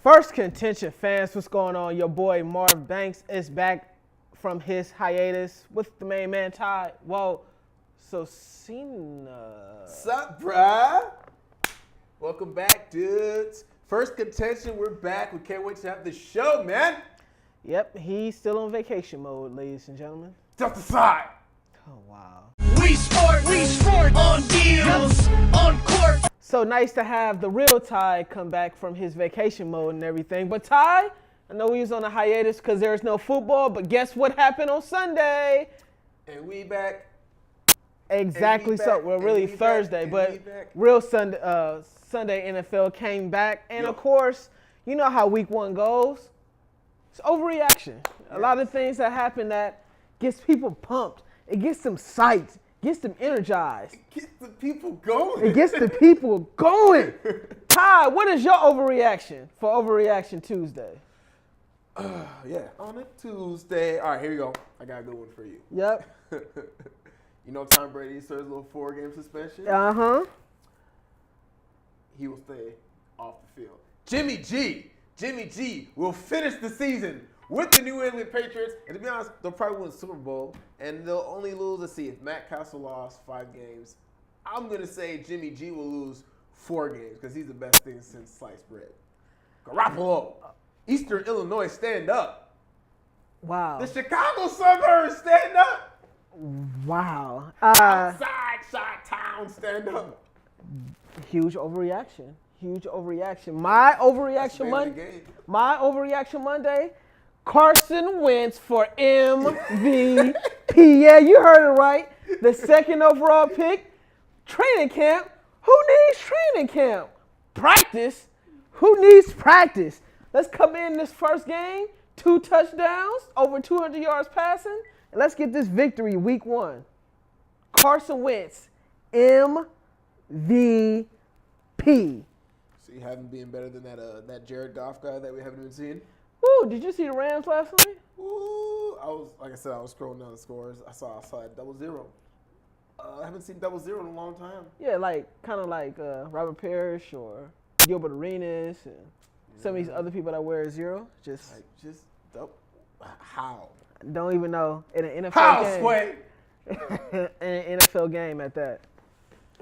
First contention fans, what's going on? Your boy Marv Banks is back from his hiatus with the main man Ty. Whoa, so Cena. Sup, bruh? Welcome back, dudes. First contention, we're back. We can't wait to have the show, man. Yep, he's still on vacation mode, ladies and gentlemen. Just aside. Oh, wow. We sport on deals, on court. So nice to have the real Ty come back from his vacation mode and everything. But Ty, I know he was on a hiatus because there's no football, but guess what happened on Sunday? And we back. Exactly so. Well, really Thursday, but real Sunday NFL came back. And of course, you know how week one goes. It's overreaction. A lot of things that happen that gets people pumped. It gets them psyched. Gets them energized. It gets the people going. It gets the people going. Ty, what is your overreaction for Overreaction Tuesday? On a Tuesday. All right, here we go. I got a good one for you. Yep. You know Tom Brady serves a little 4-game suspension? Uh-huh. He will stay off the field. Jimmy G will finish the season with the New England Patriots. And to be honest, they'll probably win the Super Bowl. And they'll only lose, let's see, if Matt Castle lost 5 games. I'm going to say Jimmy G will lose 4 games because he's the best thing since sliced bread. Garoppolo, Eastern Illinois, stand up. Wow. The Chicago suburbs, stand up. Wow. Outside town, stand up. Huge overreaction. My overreaction Monday, Carson Wentz for MVP. Yeah, you heard it right. The 2nd overall pick. Training camp. Who needs training camp? Practice. Who needs practice? Let's come in this first game. 2 touchdowns, over 200 yards passing. And let's get this victory week 1. Carson Wentz, MVP. So you haven't been better than that Jared Goff guy that we haven't even seen? Ooh, did you see the Rams last night? Ooh, I was scrolling down the scores. I saw that 0-0. I haven't seen 0-0 in a long time. Yeah, kind of like Robert Parrish or Gilbert Arenas and some of these other people that wear 0. How? Don't even know in an NFL How, game. Sway? In an NFL game at that.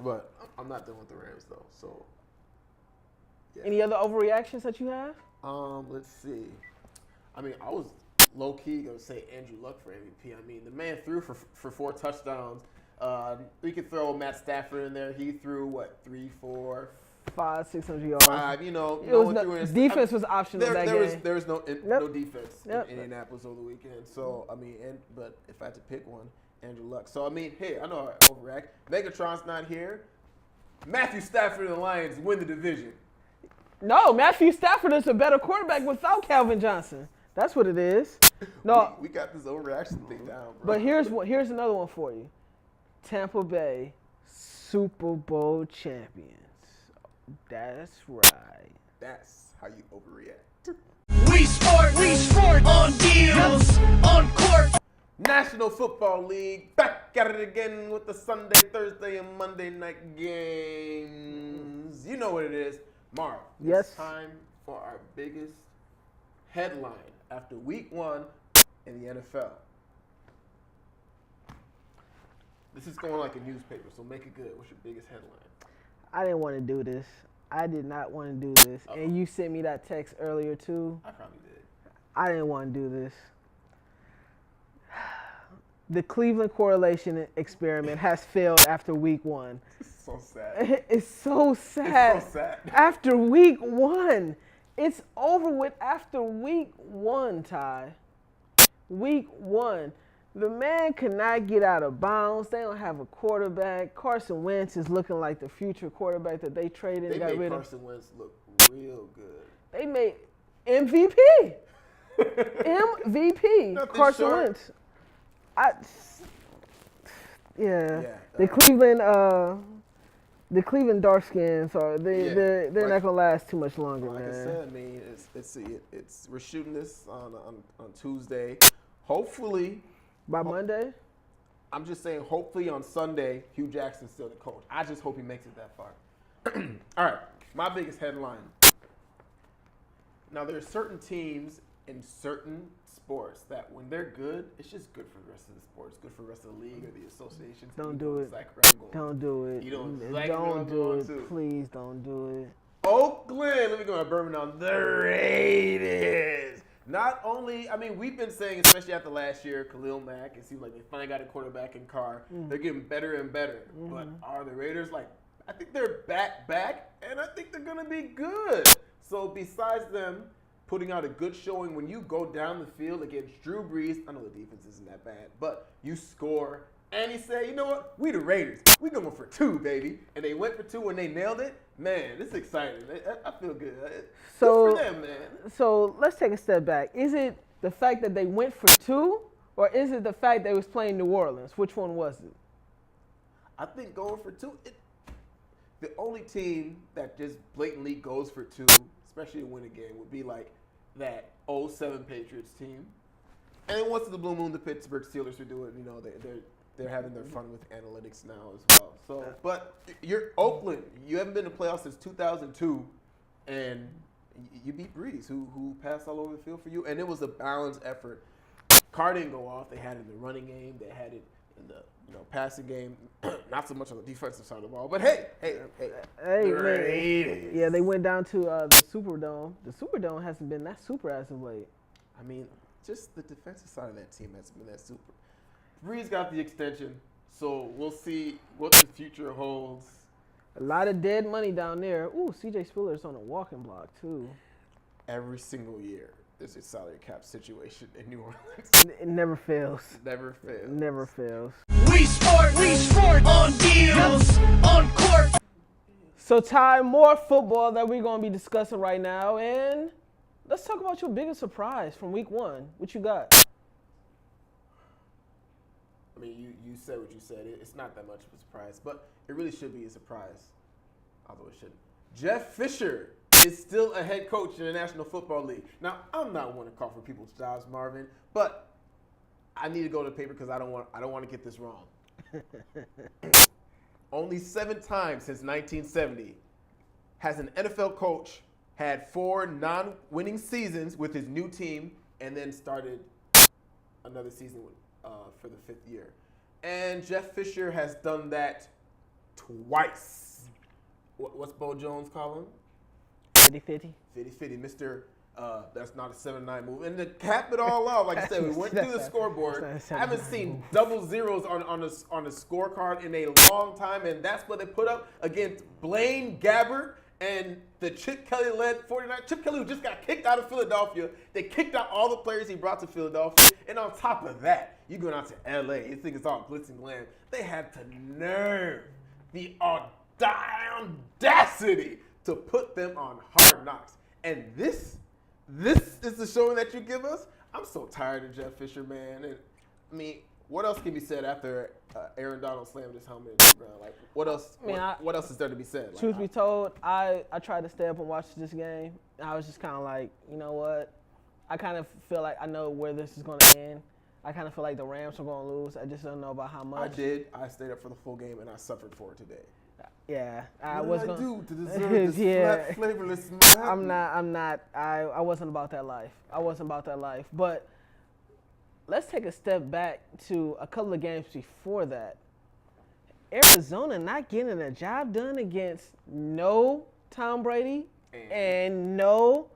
But I'm not done with the Rams though. So. Yeah. Any other overreactions that you have? Let's see. I mean, I was low-key going to say Andrew Luck for MVP. I mean, the man threw for 4 touchdowns. We could throw Matt Stafford in there. He threw, 3, 4, 500, 600 yards. 5, defense was optional that game. There was no defense in Indianapolis over the weekend. So, I mean, but if I had to pick one, Andrew Luck. So, I mean, hey, I know I overreact. Megatron's not here. Matthew Stafford and the Lions win the division. No, Matthew Stafford is a better quarterback without Calvin Johnson. That's what it is. No, we got this overreaction thing down, bro. But here's another one for you. Tampa Bay Super Bowl champions. That's right. That's how you overreact. We sport on deals, on court. National Football League, back at it again with the Sunday, Thursday, and Monday night games. You know what it is. Marv, yes. It's time for our biggest headline after week 1 in the NFL. This is going like a newspaper, so make it good. What's your biggest headline? I didn't want to do this. I did not want to do this. Uh-oh. And you sent me that text earlier, too. I probably did. I didn't want to do this. The Cleveland correlation experiment has failed after week 1. So sad. It's so sad. It's so sad. After week 1. It's over with after week 1, Ty. Week 1. The man could not get out of bounds. They don't have a quarterback. Carson Wentz is looking like the future quarterback that they traded and got rid of. They made Carson Wentz look real good. They made MVP. MVP. Nothing Carson short. Wentz. The Cleveland Darkskins they're not gonna last too much longer, like man. I said, I mean, we're shooting this on Tuesday. Hopefully by Monday. I'm just saying, hopefully on Sunday, Hugh Jackson's still the coach. I just hope he makes it that far. All right, my biggest headline. Now, there are certain teams in certain sports that when they're good, it's just good for the rest of the sports, good for the rest of the league or the association. Don't do it. Exactly where I'm going. Don't do it. You know exactly where Don't I'm do going it. to. Please don't do it. Oakland, let me go to Birmingham. The Raiders. Not only, I mean, we've been saying, especially after last year, Khalil Mack, it seems like they finally got a quarterback in Carr. They're getting better and better. But are the Raiders like, I think they're back, and I think they're going to be good. So besides them putting out a good showing, when you go down the field against Drew Brees, I know the defense isn't that bad, but you score, and you say, you know what, we the Raiders. We going for 2, baby. And they went for 2 and they nailed it. Man, this is exciting. I feel good. So, good for them, man. So let's take a step back. Is it the fact that they went for 2, or is it the fact they was playing New Orleans? Which one was it? I think going for 2, the only team that just blatantly goes for 2, especially to win a game, would be like that 07 Patriots team. And then once in the blue moon, the Pittsburgh Steelers are doing, you know, they're having their fun with analytics now as well. So, but you're Oakland. You haven't been to playoffs since 2002, and you beat Breeze, who passed all over the field for you, and it was a balanced effort. Carr didn't go off. They had it in the running game. They had it in the passing game. Not so much on the defensive side of the ball, but hey, man. Yeah, they went down to the Superdome. The Superdome hasn't been that super as of late. I mean, just the defensive side of that team hasn't been that super. Breeze got the extension, so we'll see what the future holds. A lot of dead money down there. Ooh, C.J. Spiller's on a walking block, too. Every single year, there's a salary cap situation in New Orleans. It never fails. Never fails. Never fails. We sport on deals, on court. So, Ty, more football that we're going to be discussing right now. And let's talk about your biggest surprise from week 1. What you got? I mean, you said what you said. It's not that much of a surprise, but it really should be a surprise, although it shouldn't. Jeff Fisher is still a head coach in the National Football League. Now, I'm not one to call for people's jobs, Marvin, but I need to go to the paper because I don't want to get this wrong. Only 7 times since 1970 has an NFL coach had 4 non-winning seasons with his new team and then started another season for the 5th year. And Jeff Fisher has done that twice. What's Bo Jones call him? 50-50. 50-50, Mr. That's not a 7-9 move. And to cap it all out, like I said, we went through the scoreboard. I haven't seen double zeros on the scorecard in a long time, and that's what they put up against Blaine Gabbert and the Chip Kelly-led 49. Chip Kelly, who just got kicked out of Philadelphia. They kicked out all the players he brought to Philadelphia. And on top of that, you going out to L.A. You think it's all glitz and glam. They had the nerve, the audacity to put them on Hard Knocks. And this is the showing that you give us? I'm so tired of Jeff Fisher, man. And, I mean, what else can be said after Aaron Donald slammed his helmet into the ground? Like, what else? What else is there to be said? Truth be told, I tried to stay up and watch this game. I was just kind of like, you know what? I kind of feel like I know where this is going to end. I kind of feel like the Rams are going to lose. I just don't know about how much. I did. I stayed up for the full game, and I suffered for it today. Yeah, what did I do to deserve this flat, flavorless? I'm not. I wasn't about that life. But let's take a step back to a couple of games before that. Arizona not getting a job done against no Tom Brady and no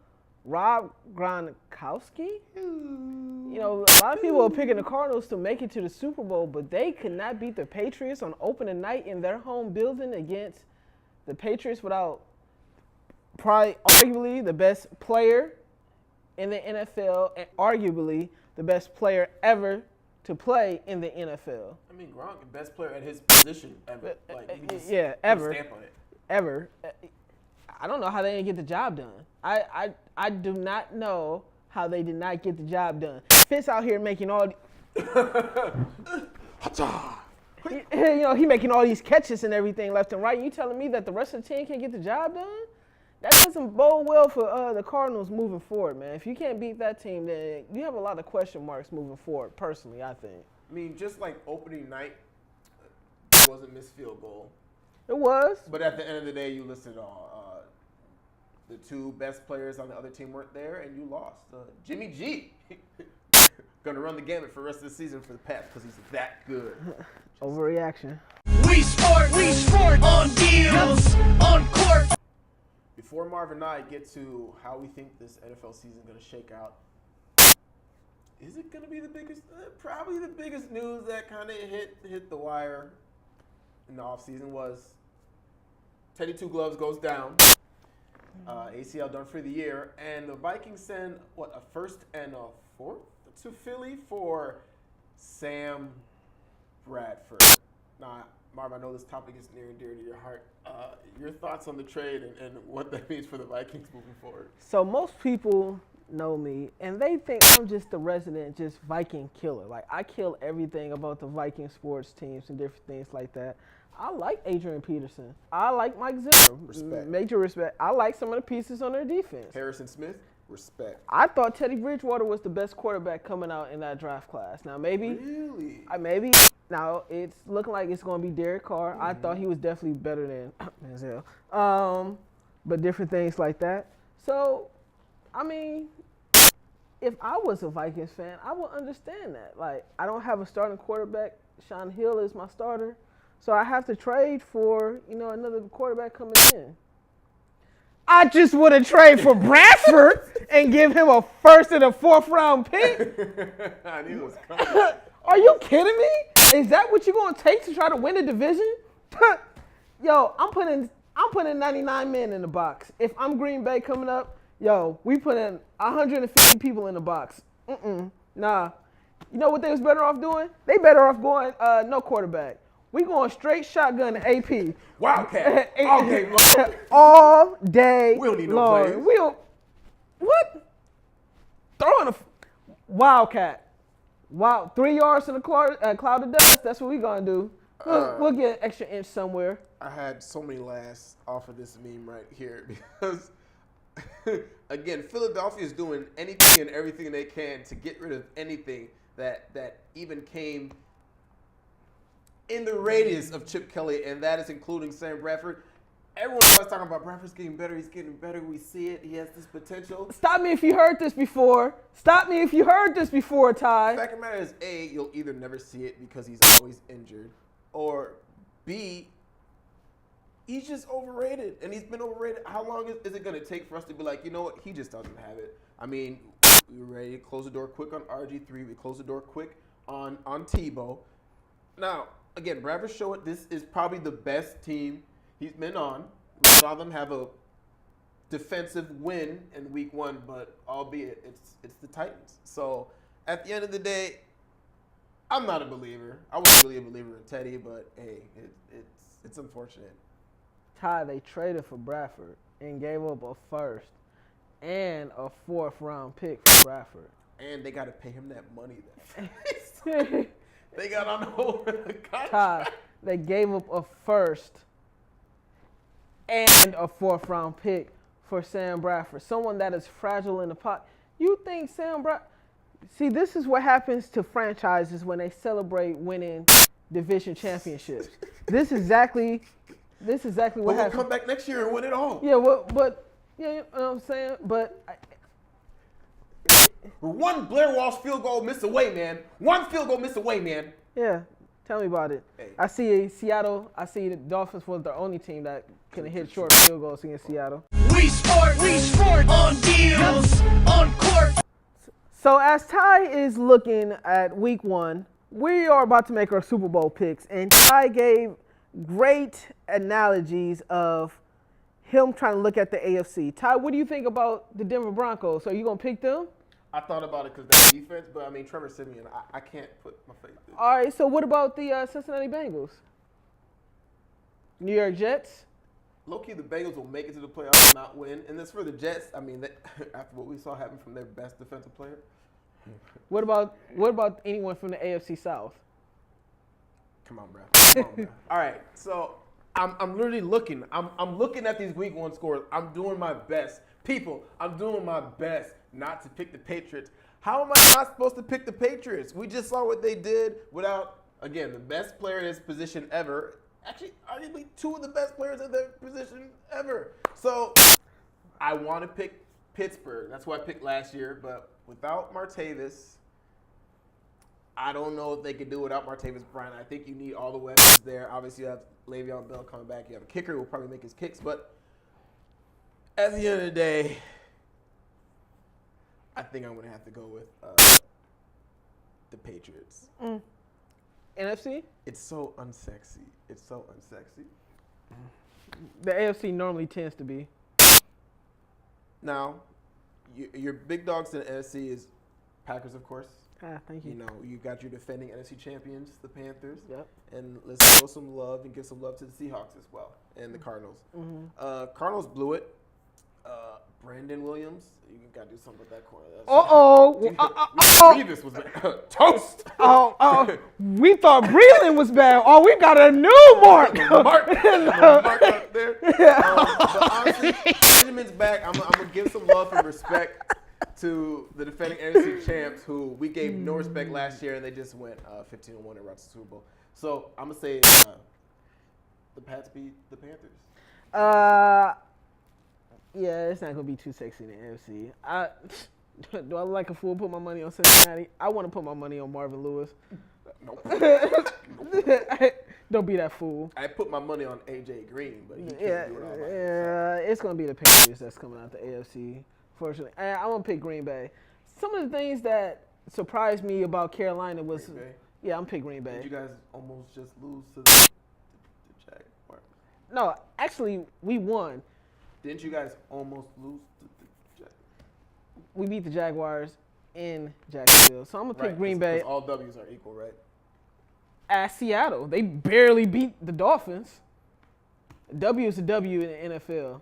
Rob Gronkowski. You know, a lot of people are picking the Cardinals to make it to the Super Bowl, but they could not beat the Patriots on opening night in their home building against the Patriots without probably arguably the best player in the NFL and arguably the best player ever to play in the NFL. I mean, Gronk, the best player at his position ever. Like, you can just ever. Stamp on it. Ever. I don't know how they didn't get the job done. I do not know how they did not get the job done. Fitz out here making all he making all these catches and everything left and right. You telling me that the rest of the team can't get the job done? That doesn't bode well for the Cardinals moving forward, man. If you can't beat that team, then you have a lot of question marks moving forward, personally, I think. I mean, just like opening night wasn't missed field goal. It was. But at the end of the day, you listed all. the two best players on the other team weren't there, and you lost. Jimmy G gonna run the gamut for the rest of the season for the Pats because he's that good. Overreaction. We sport on deals, on court. Before Marv and I get to how we think this NFL season is gonna shake out, is it gonna be the biggest? Probably the biggest news that kind of hit the wire in the offseason was Teddy Two Gloves goes down. ACL done for the year, and the Vikings send a first and a fourth to Philly for Sam Bradford. Now, Marv, I know this topic is near and dear to your heart. Your thoughts on the trade and what that means for the Vikings moving forward? So most people know me, and they think I'm just the resident, just Viking killer. Like, I kill everything about the Viking sports teams and different things like that. I like Adrian Peterson. I like Mike Zimmer. Respect. Major respect. I like some of the pieces on their defense. Harrison Smith, respect. I thought Teddy Bridgewater was the best quarterback coming out in that draft class. Now, maybe. Really? Maybe. Now, it's looking like it's going to be Derek Carr. Mm-hmm. I thought he was definitely better than Manziel. But different things like that. So, I mean, if I was a Vikings fan, I would understand that. Like, I don't have a starting quarterback. Sean Hill is my starter. So I have to trade for, another quarterback coming in. I just would have traded for Bradford and give him a first and a fourth round pick. I knew it was coming. Are you kidding me? Is that what you're going to take to try to win a division? Yo, I'm putting 99 men in the box. If I'm Green Bay coming up, we put in 150 people in the box. Nah. You know what they was better off doing? They better off going no quarterback. We going straight shotgun AP. Wildcat. All game long. All day We don't need no long. players. We don't. What? Throwing a Wildcat. Wow, 3 yards in a cloud of dust. That's what we gonna do. We'll get an extra inch somewhere. I had so many laughs off of this meme right here because, again, Philadelphia is doing anything and everything they can to get rid of anything that even came in the radius of Chip Kelly, and that is including Sam Bradford. Everyone's always talking about Bradford's getting better. He's getting better. We see it. He has this potential. Stop me if you heard this before. Stop me if you heard this before, Ty. The fact of the matter is, A, you'll either never see it because he's always injured, or B, he's just overrated, and he's been overrated. How long is it going to take for us to be like, you know what, he just doesn't have it? I mean, we were ready to close the door quick on RG3. We closed the door quick on Tebow. Now, again, Bradford showed this is probably the best team he's been on. We saw them have a defensive win in week 1, but albeit it's the Titans. So at the end of the day, I'm not a believer. I wasn't really a believer in Teddy, but hey, it's unfortunate. Ty, they traded for Bradford and gave up a first and a fourth round pick for Bradford. And they got to pay him that money. They got on hold with the contract. Ty, they gave up a first and a fourth round pick for Sam Bradford, someone that is fragile in the pocket. You think Sam Bradford? See, this is what happens to franchises when they celebrate winning division championships. This is exactly what We'll happens. come back next year and win it all. Yeah, but you know what I'm saying? But We're one Blair Walsh field goal miss away, man. One field goal miss away, man. yeah, tell me about it. Hey. I see the Dolphins was the only team that can hit short field goals against Seattle. We sport on deals, on court. So as Ty is looking at week 1, we are about to make our Super Bowl picks, and Ty gave great analogies of him trying to look at the AFC. Ty, what do you think about the Denver Broncos? Are you going to pick them? I thought about it because they're defense, but I mean, Trevor Siemian, I can't put my faith in. All right, so what about the Cincinnati Bengals? New York Jets? Low-key, the Bengals will make it to the playoffs and not win. And that's for the Jets. I mean, after what we saw happen from their best defensive player. What about anyone from the AFC South? Come on, bro. All right, so I'm literally looking. I'm looking at these week 1 scores. I'm doing my best. People, I'm doing my best not to pick the Patriots. How am I not supposed to pick the Patriots? We just saw what they did without, again, the best player in his position ever. Actually, arguably 2 of the best players in their position ever. So I want to pick Pittsburgh. That's who I picked last year. But without Martavis, I don't know if they could do without Martavis Bryant. I think you need all the weapons there. Obviously, you have Le'Veon Bell coming back. You have a kicker who will probably make his kicks. But at the end of the day, I think I'm going to have to go with the Patriots. NFC? It's so unsexy. It's so unsexy. The AFC normally tends to be. Now, your big dogs in the NFC is Packers, of course. Thank you. You know, you got your defending NFC champions, the Panthers. Yep. And let's show some love and give some love to the Seahawks as well, and the Cardinals. Cardinals blew it. Brandon Williams, you got to do something with that corner. Revis was toast. We thought Breland was bad. Oh, we got a new Mark. Mark up there. But honestly, Benjamin's back. I'm going to give some love and respect to the defending NFC champs who we gave no respect last year, and they just went 15-1 and route to the Super Bowl. So I'm going to say the Pats beat the Panthers. Yeah, it's not going to be too sexy in the NFC. Do I look like a fool put my money on Cincinnati? I want to put my money on Marvin Lewis. Nope. Don't be that fool. I put my money on AJ Green, but he can't do it all by himself. It's going to be the Patriots that's coming out the AFC, fortunately. And I'm going to pick Green Bay. Some of the things that surprised me about Carolina was, Green Bay? Yeah, I'm pick Green Bay. Did you guys almost just lose to the Jaguars? No, actually, we won. Didn't you guys almost lose to the Jaguars? We beat the Jaguars in Jacksonville. So I'm going to pick Green Bay. All W's are equal, right? At Seattle. They barely beat the Dolphins. W is a W in the NFL.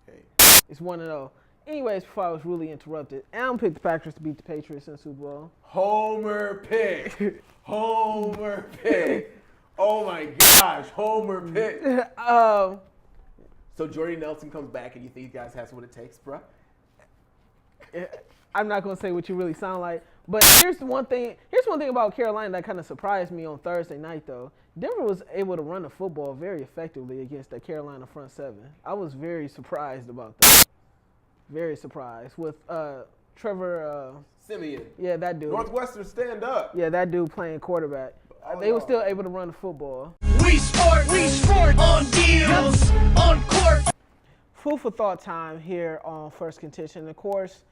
Okay. It's 1-0. Anyways, before I was really interrupted, and I'm going to pick the Packers to beat the Patriots in the Super Bowl. Homer pick. Homer pick. Oh, my gosh. Homer pick. So Jordy Nelson comes back, and you think you guys have what it takes, bro? I'm not going to say what you really sound like. But here's one thing about Carolina that kind of surprised me on Thursday night, though. Denver was able to run the football very effectively against the Carolina front seven. I was very surprised about that. Very surprised with Trevor Simeon. Yeah, that dude. Northwestern, stand up. Yeah, that dude playing quarterback. They were still able to run the football. We sport on deals, on court. Food for thought time here on First Contention. Of course,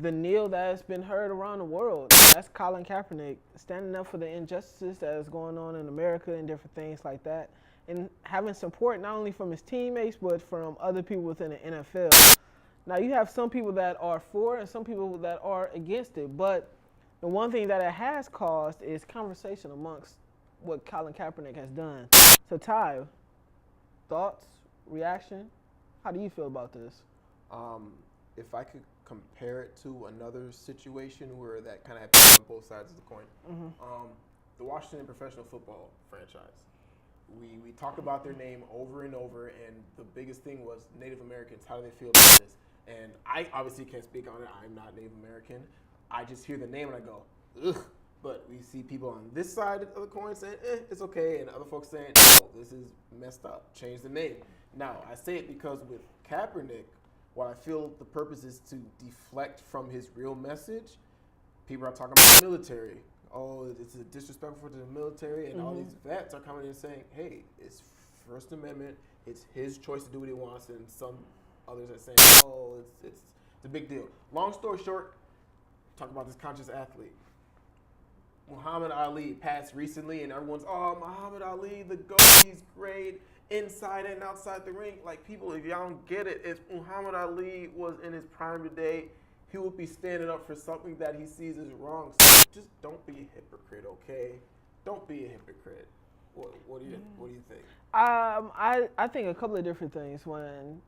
the kneel that has been heard around the world. That's Colin Kaepernick standing up for the injustices that is going on in America and different things like that. And having support not only from his teammates, but from other people within the NFL. Now, you have some people that are for and some people that are against it. But the one thing that it has caused is conversation amongst what Colin Kaepernick has done. So, Ty, thoughts, reaction? How do you feel about this? If I could compare it to another situation where that kind of happened on both sides of the coin, the Washington professional football franchise. We talk about their name over and over, and the biggest thing was Native Americans. How do they feel about this? And I obviously can't speak on it. I'm not Native American. I just hear the name and I go, ugh. But we see people on this side of the coin saying, it's okay, and other folks saying, no, this is messed up. Change the name. Now, I say it because with Kaepernick, while I feel the purpose is to deflect from his real message, people are talking about the military. Oh, it's disrespectful to the military, and all these vets are coming in saying, hey, it's First Amendment, it's his choice to do what he wants, and some others are saying, oh, it's a big deal. Long story short, talk about this conscious athlete. Muhammad Ali passed recently, and everyone's, oh, Muhammad Ali, the GOAT, he's great, inside and outside the ring. Like, people, if y'all don't get it, if Muhammad Ali was in his prime today, he would be standing up for something that he sees as wrong. So just don't be a hypocrite, okay? Don't be a hypocrite. What do you think? I think a couple of different things when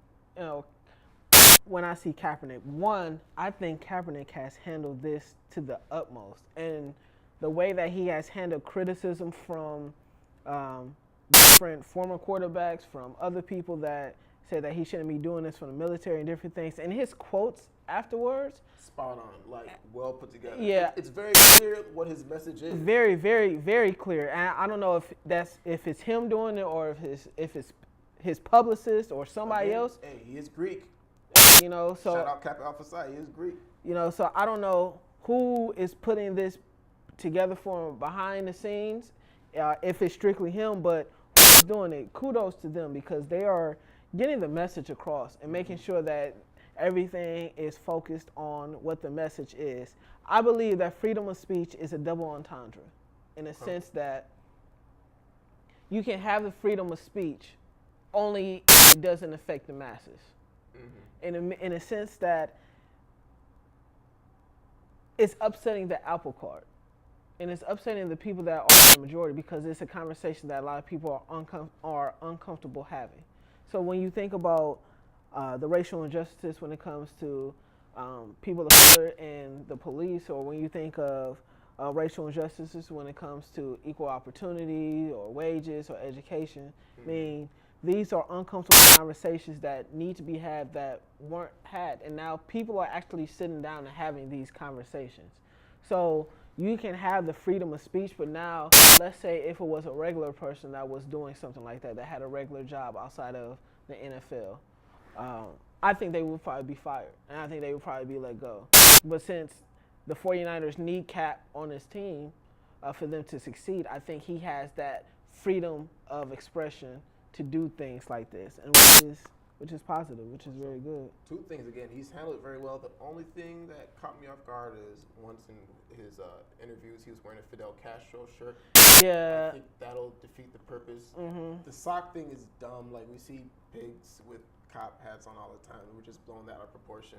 I see Kaepernick. One, I think Kaepernick has handled this to the utmost, and the way that he has handled criticism from different former quarterbacks, from other people that say that he shouldn't be doing this for the military and different things, and his quotes afterwards. Spot on, like well put together. Yeah, it's very clear what his message is. Very, very, very clear. And I don't know if it's him doing it or if it's his publicist or somebody else. Hey, he is Greek. You know, so Shout out Kappa Alpha Psi. He is Greek. you know, so I don't know who is putting this together for him behind the scenes, if it's strictly him, but who's doing it, kudos to them because they are getting the message across and making sure that everything is focused on what the message is. I believe that freedom of speech is a double entendre in a sense that you can have the freedom of speech only if it doesn't affect the masses. In a sense that it's upsetting the apple cart. And it's upsetting the people that are the majority because it's a conversation that a lot of people are uncomfortable having. So when you think about the racial injustice when it comes to people of color and the police, or when you think of racial injustices when it comes to equal opportunity or wages or education, I mean, these are uncomfortable conversations that need to be had that weren't had. And now people are actually sitting down and having these conversations. So you can have the freedom of speech, but now let's say if it was a regular person that was doing something like that had a regular job outside of the NFL, I think they would probably be fired, and I think they would probably be let go. But since the 49ers need Cap on his team for them to succeed, I think he has that freedom of expression to do things like this, and which is positive, which is very good. Two things again. He's handled it very well. The only thing that caught me off guard is once in his interviews, he was wearing a Fidel Castro shirt. Yeah. I think that'll defeat the purpose. Mm-hmm. The sock thing is dumb. Like we see pigs with cop hats on all the time. We're just blowing that out of proportion.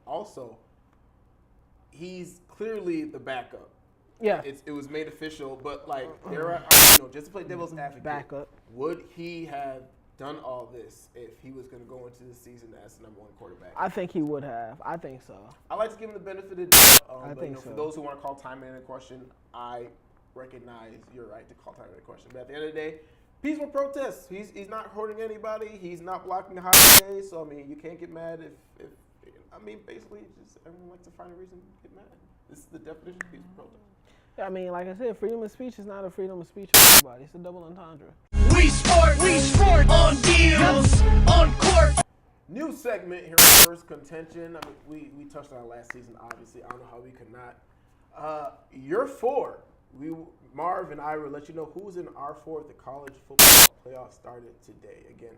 Also, he's clearly the backup. Yeah. It was made official, but like there are, just to play devil's advocate, Backup. would he have done all this if he was going to go into the season as the number one quarterback? I think he would have. I think so. I like to give him the benefit of the doubt. I think so. For those who want to call timing into question, I recognize your right to call timing into question. But at the end of the day, peaceful protests. He's not hurting anybody. He's not blocking the highway. So I mean, you can't get mad if I mean, basically, just everyone likes to find a reason to get mad. This is the definition of peaceful protest. I mean, like I said, freedom of speech is not a freedom of speech for everybody. It's a double entendre. We sport on deals, on court. New segment here on First Contention. I mean, we touched on it last season, obviously. I don't know how we could not. Your four. Marv and I will let you know who's in our four if the college football playoff started today. Again,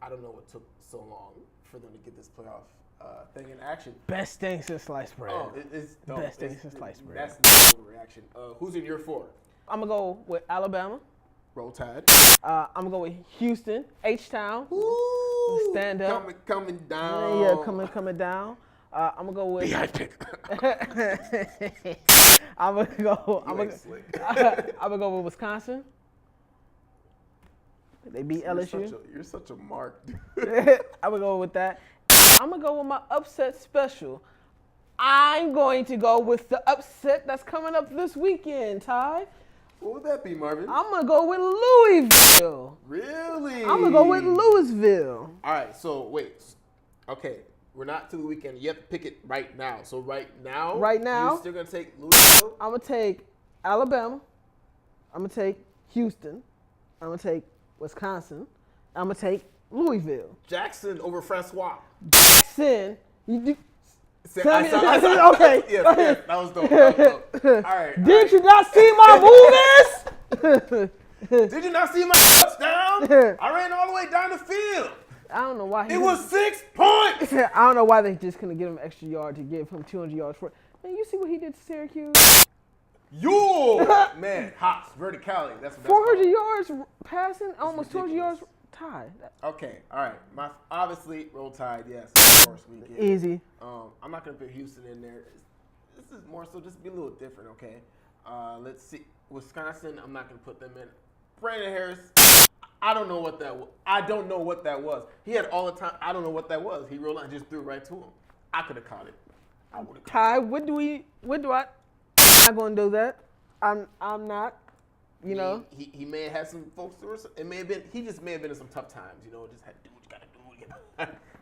I don't know what took so long for them to get this playoff thing in action. Best thing since sliced bread. Oh, it's dope. Best thing since sliced bread. That's no overreaction. Who's in your four? I'm going to go with Alabama. Roll Tide. I'm going to go with Houston, H-Town. Ooh, Stand up. Coming down. Yeah, coming down. I'm going to go with... B.I. pick. I'm going to go with Wisconsin. They beat LSU. You're such a mark, dude. I'm going to go with that. I'm going to go with my upset special. I'm going to go with the upset that's coming up this weekend, Ty. What would that be, Marvin? I'm going to go with Louisville. Really? I'm going to go with Louisville. All right, so wait. Okay, we're not to the weekend. You have to pick it right now. So right now, you're still going to take Louisville? I'm going to take Alabama. I'm going to take Houston. I'm going to take Wisconsin. I'm going to take Louisville. Jackson over Francois. Jackson. You do. Okay. Yes, that was dope. All right. Did you not see my movies? Did you not see my touchdown? I ran all the way down the field. I don't know why. It was 6 points. I don't know why they just couldn't give him an extra yard to give him 200 yards for it. Man, you see what he did to Syracuse? Man, hops, verticality. That's what 400 yards passing, almost 200 yards. Tide. Okay, all right. Obviously, Roll Tide, yes. Of course, we get Easy. I'm not going to put Houston in there. This is more so just be a little different, okay? Let's see. Wisconsin, I'm not going to put them in. Brandon Harris, I don't know what that was. He had all the time. I don't know what that was. He rolled out and just threw it right to him. I could have caught it. I would have caught Ty, what do I? I'm not going to do that. I'm not. You know, he may have had some folks. It may have been. He just may have been in some tough times. You know, just had to do what you gotta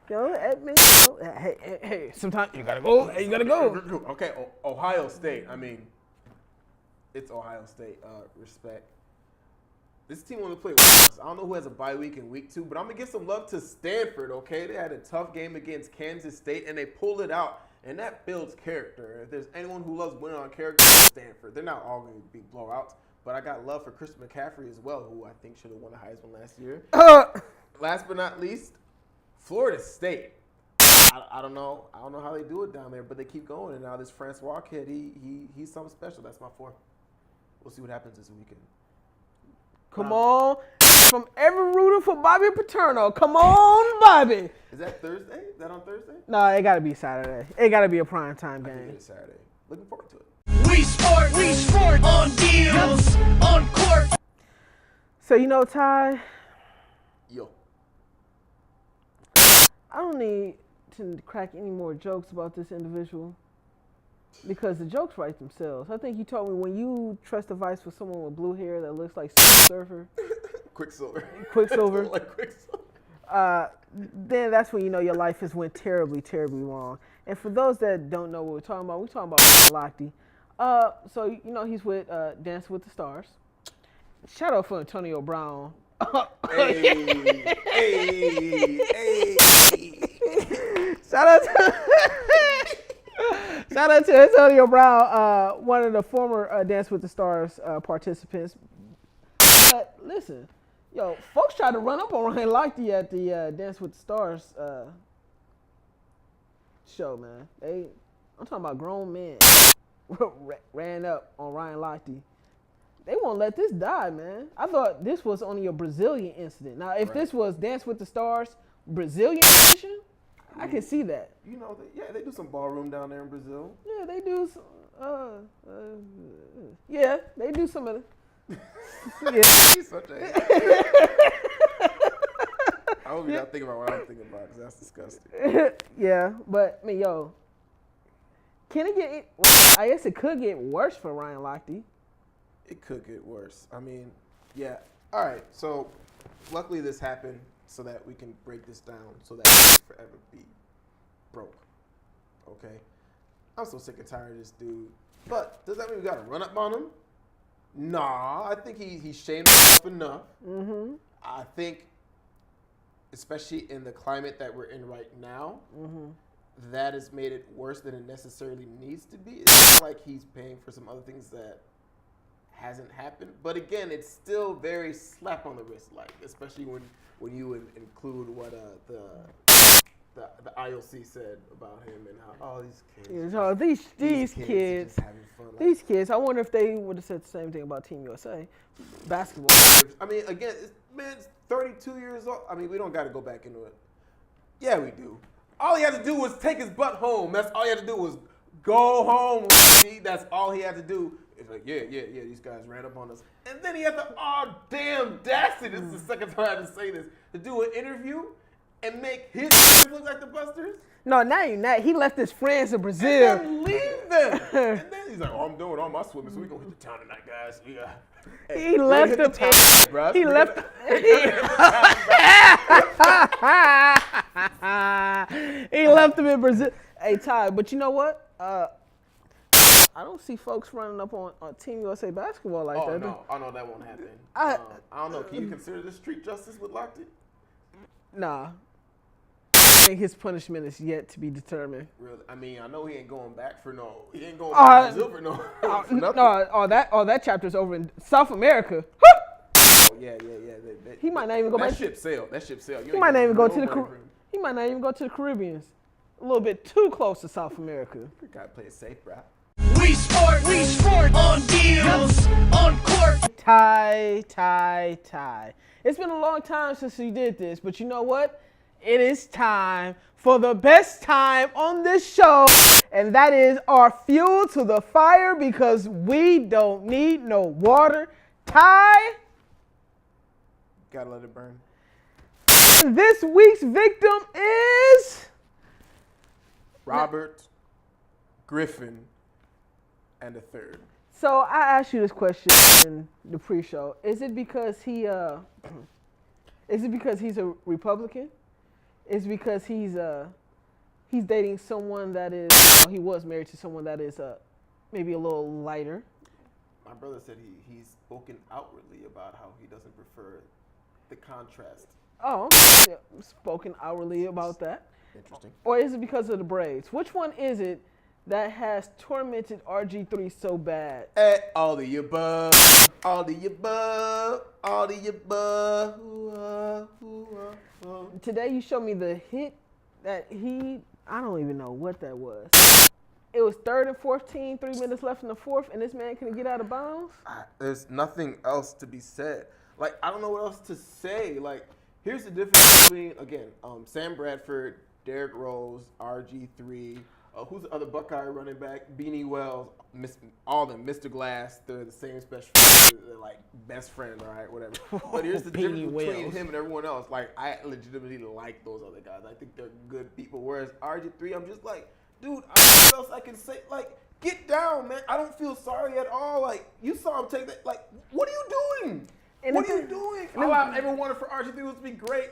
do. Hey, sometimes you gotta go. Hey, you gotta go. Okay, Ohio State. I mean, it's Ohio State. Respect. This team only played once. I don't know who has a bye week in week 2, but I'm going to give some love to Stanford, okay? They had a tough game against Kansas State, and they pulled it out, and that builds character. If there's anyone who loves winning on character, it's Stanford. They're not all going to be blowouts, but I got love for Christian McCaffrey as well, who I think should have won the Heisman last year. Last but not least, Florida State. I don't know how they do it down there, but they keep going, and now this Francois kid, he's something special. That's my 4. We'll see what happens this weekend. Come on. From every rooter for Bobby Paterno. Come on, Bobby. Is that Thursday? Is that on Thursday? No, it got to be Saturday. It got to be a prime time I think game. it's Saturday. Looking forward to it. We sport on deals, on court. So, you know, Ty, Yo. I don't need to crack any more jokes about this individual because the jokes write themselves. I think you told me when you trust advice for someone with blue hair that looks like Surfer. Quicksilver. Quicksilver. Quicksilver. Then that's when you know your life has went terribly, terribly wrong. And for those that don't know what we're talking about Lochte. So, you know, he's with Dancing with the Stars. Shout out for Antonio Brown. Hey. Shout out to Antonio Brown, one of the former Dance with the Stars participants. But listen, yo, folks tried to run up on Ryan Lochte at the Dance with the Stars show, man. I'm talking about grown men ran up on Ryan Lochte. They won't let this die, man. I thought this was only a Brazilian incident. Now, if this was Dance with the Stars Brazilian edition, I can see that. You know, they do some ballroom down there in Brazil. Yeah, they do. They do some of the. Yeah. He's such a. I hope you're not thinking about what I'm thinking about, because that's disgusting. Yeah, but I mean, yo, can it get? I guess it could get worse for Ryan Lochte. It could get worse. I mean, yeah. All right. So, luckily this happened so that we can break this down so that it can forever be broke. Okay? I'm so sick and tired of this dude. But does that mean we got to run up on him? Nah. I think he shamed himself enough. Mm-hmm. I think, especially in the climate that we're in right now, that has made it worse than it necessarily needs to be. It's not like he's paying for some other things that hasn't happened, but again, it's still very slap on the wrist like, especially when you include what the IOC said about him and how these kids, these kids just having fun. Like, these kids. I wonder if they would have said the same thing about Team USA basketball. I mean, again, man's 32 years old. I mean, we don't got to go back into it. Yeah, we do. All he had to do was take his butt home. That's all he had to do was go home. That's all he had to do. It's like, yeah, these guys ran up on us. And then he had the damn audacity, this is the second time I had to say this, to do an interview and make his look like the Busters. No, now you're not. He left his friends in Brazil. And then leave them. And then he's like, I'm doing all my swimming, so we're going to hit the town tonight, guys. He left them. He left. He left them in Brazil. Hey, Ty, but you know what? I don't see folks running up on Team USA basketball like that. No, that won't happen. I don't know. Can you consider this street justice with Lochte? Nah. I think his punishment is yet to be determined. Really? I mean, I know he ain't going back for no. He ain't going back to Brazil for no. For nothing. No, that chapter's over in South America. Oh yeah. He might not even go back. That ship sailed. He might not even go to the. He might not even go to the Caribbean. A little bit too close to South America. You gotta play it safe, bro. We sport on deals, on court. Ty. It's been a long time since we did this, but you know what? It is time for the best time on this show, and that is our fuel to the fire because we don't need no water. Ty. Gotta let it burn. This week's victim is Robert Griffin and a third. So I asked you this question in the pre-show. Is it because he's a Republican? Is it because he's dating someone that is he was married to someone that is maybe a little lighter? My brother said he's spoken outwardly about how he doesn't prefer the contrast. Oh, yeah, spoken outwardly about that. Interesting. Or is it because of the braids? Which one is it that has tormented RG3 so bad? All the above, all the above, all the above. Today you showed me the hit that I don't even know what that was. It was 3rd and 14, 3 minutes left in the fourth, and this man couldn't get out of bounds? There's nothing else to be said. Like, I don't know what else to say. Like, here's the difference between, again, Sam Bradford, Derrick Rose, RG3, who's the other Buckeye running back? Beanie Wells, all of them, Mr. Glass. They're the same special. They're like best friends, all right, whatever. But here's the difference between him and everyone else. Like, I legitimately like those other guys. I think they're good people. Whereas RG3, I'm just like, dude, I don't know what else I can say. Like, get down, man. I don't feel sorry at all. Like, you saw him take that. Like, what are you doing? What are you doing? All I ever wanted for RG3 was to be great.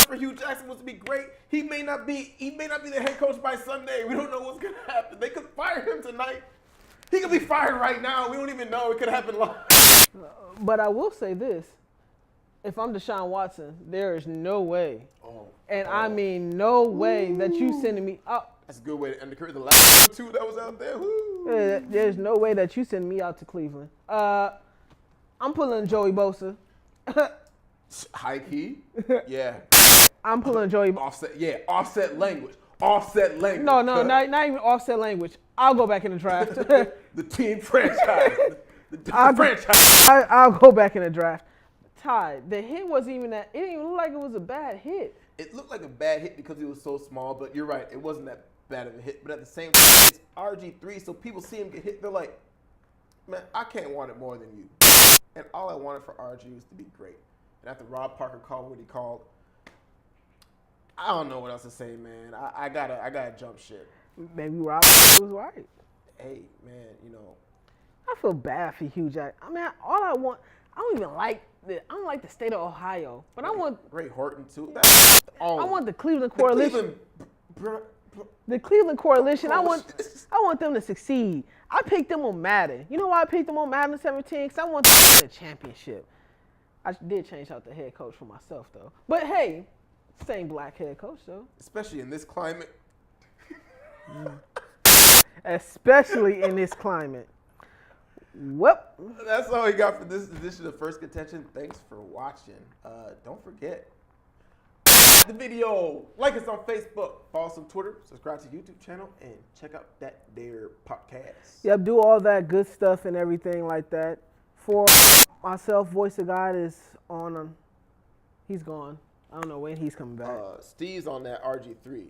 For Hugh Jackson was to be great. He may not be the head coach by Sunday. We don't know what's gonna happen. They could fire him tonight. He could be fired right now. We don't even know. It could happen live. But I will say this: if I'm Deshaun Watson, there is no way, I mean no way that you sending me out. That's a good way to end the career. The last two that was out there. Woo. There's no way that you send me out to Cleveland. I'm pulling Joey Bosa. High key. Yeah. I'm pulling Joey. Offset. Yeah. Offset language. Offset language. No, not even offset language. I'll go back in the draft. The team franchise. The franchise. I'll go back in the draft. Ty, the hit wasn't even that. It didn't even look like it was a bad hit. It looked like a bad hit because it was so small, but you're right. It wasn't that bad of a hit. But at the same time, it's RG3, so people see him get hit. They're like, man, I can't want it more than you. And all I wanted for RG was to be great. And after Rob Parker called what he called, I don't know what else to say, man. I gotta jump ship. Maybe Rob was right. Hey, man, you know. I feel bad for Hugh Jackson. I mean, I don't like the state of Ohio, but I want Ray Horton too. I want the Cleveland Coalition. The Cleveland Coalition. I want them to succeed. I picked them on Madden. You know why I picked them on Madden 17? Because I want them to win a championship. I did change out the head coach for myself, though. But hey, same black head coach, though. Especially in this climate. Especially in this climate. Well, that's all we got for this edition of First Contention. Thanks for watching. Don't forget the video. Like us on Facebook. Follow us on Twitter. Subscribe to the YouTube channel. And check out that there podcast. Yep, do all that good stuff and everything like that. For myself, Voice of God is on. He's gone. I don't know when he's coming back. Steve's on that RG3.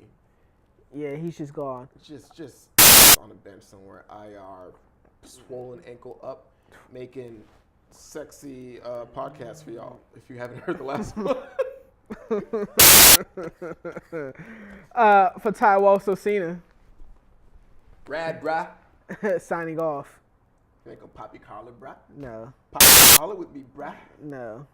Yeah, he's just gone. Just on a bench somewhere. IR, swollen ankle up, making sexy podcasts for y'all. If you haven't heard the last one. For Ty Walsosina. Rad, brah. Signing off. You ain't gonna pop your collar, brah? No. Pop your collar with me, brah? No.